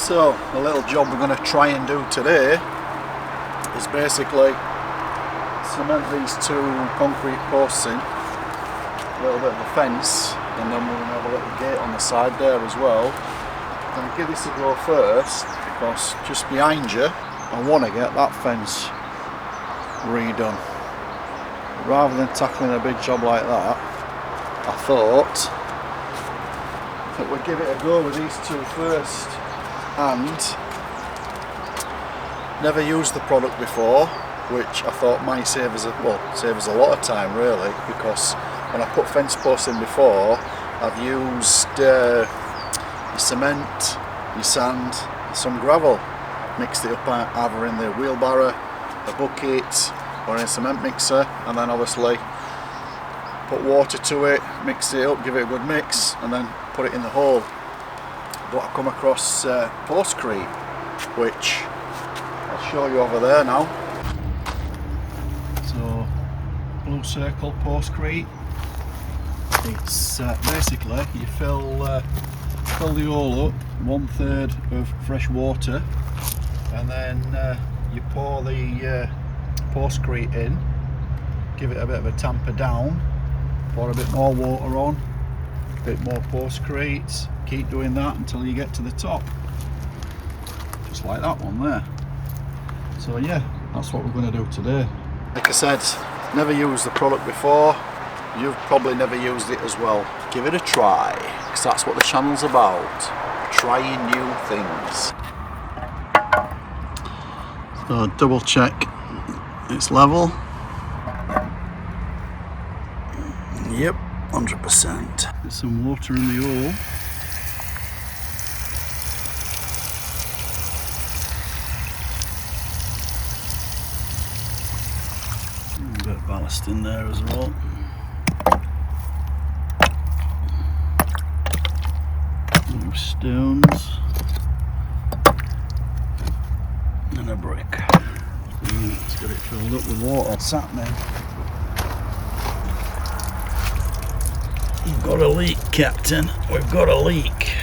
So the little job we're going to try and do today is basically cement these two concrete posts in, a little bit of a fence, and then we're going to have a little gate on the side there as well. I'm going to give this a go first because just behind you I want to get that fence redone. Rather than tackling a big job like that, I thought that we'd give it a go with these two first. And never used the product before, which I thought might save us a lot of time really, because when I put fence posts in before, I've used your cement, your sand, some gravel, mixed it up either in the wheelbarrow, a bucket or in a cement mixer, and then obviously put water to it, mix it up, give it a good mix, and then put it in the hole. But I come across poscrete, which I'll show you over there now. So, blue circle poscrete. It's basically you fill the hole up 1/3 of fresh water, and then you pour the poscrete in, give it a bit of a tamper down, pour a bit more water on, a bit more poscrete. Keep doing that until you get to the top, just like that one there. So yeah, that's what we're going to do today. Like I said, never used the product before. You've probably never used it as well. Give it a try, because that's what the channel's about, trying new things. So double check it's level. Yep, 100%. There's some water in the hole. A bit of ballast in there as well. Some stones and a brick. Let's get it filled up with water. What's happening? We've got a leak, Captain. We've got a leak.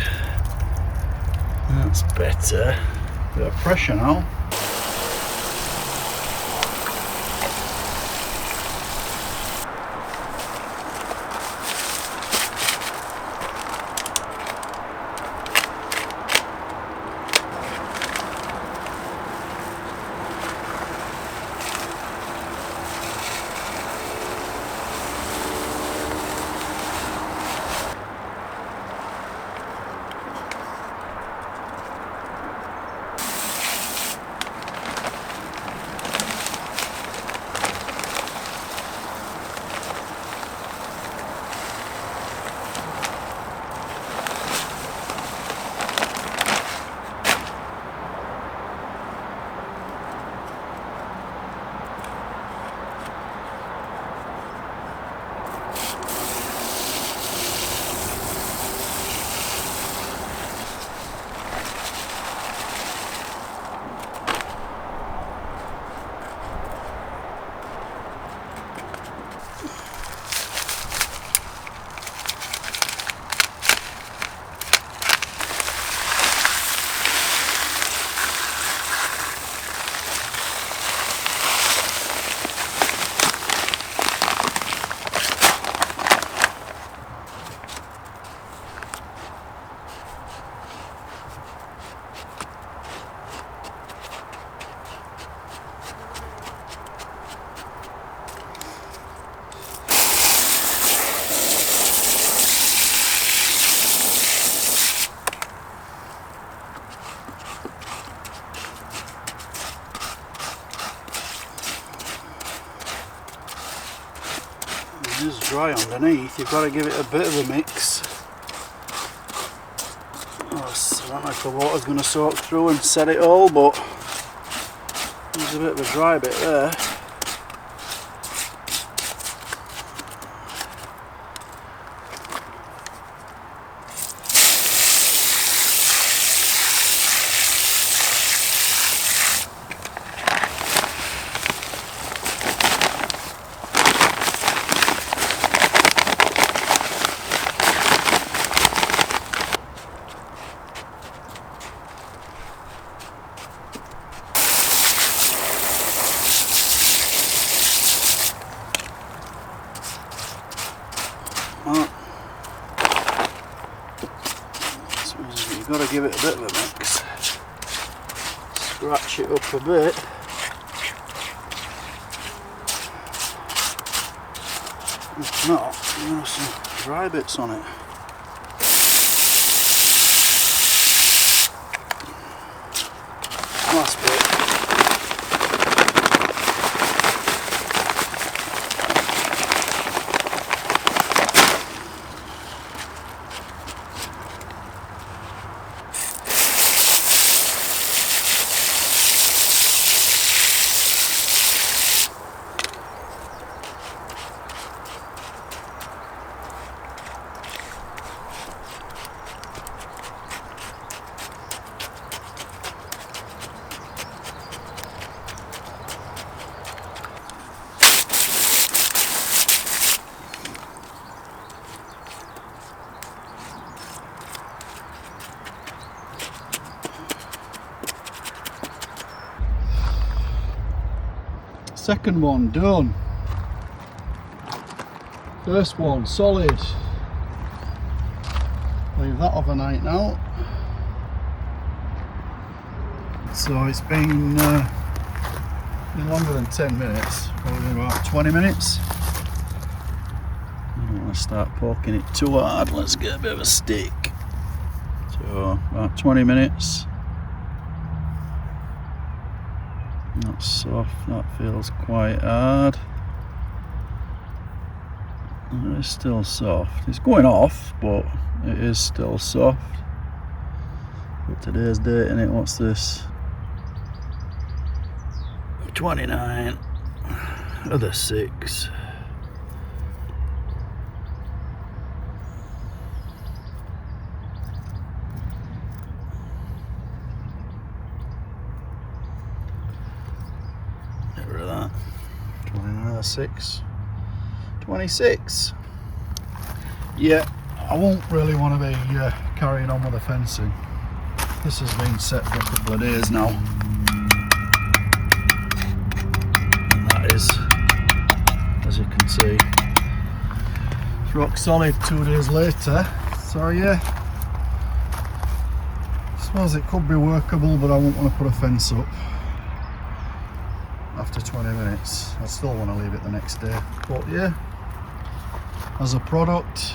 That's better. Bit of pressure now. It is dry underneath, you've got to give it a bit of a mix. I don't know if the water's going to soak through and set it all, but there's a bit of a dry bit there. got to give it a bit of a mix. Scratch it up a bit. If not, there's some dry bits on it. Last bit. Second one done. First one solid. Leave that overnight now. So it's been longer than 10 minutes, probably about 20 minutes. I don't want to start poking it too hard. Let's get a bit of a stick. So about 20 minutes. That's soft, that feels quite hard. It's still soft. It's going off, but it is still soft. But today's date in it, what's this? 29 of the 6. Get rid of that. 29 of the 6. 26. Yeah, I won't really want to be carrying on with the fencing. This has been set for a couple of days now. And that is, as you can see, it's rock solid 2 days later. So yeah, I suppose it could be workable, but I won't want to put a fence up after 20 minutes. I still want to leave it the next day. But yeah, as a product,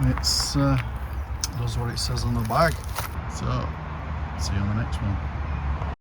it's does what it says on the bag. So see you on the next one.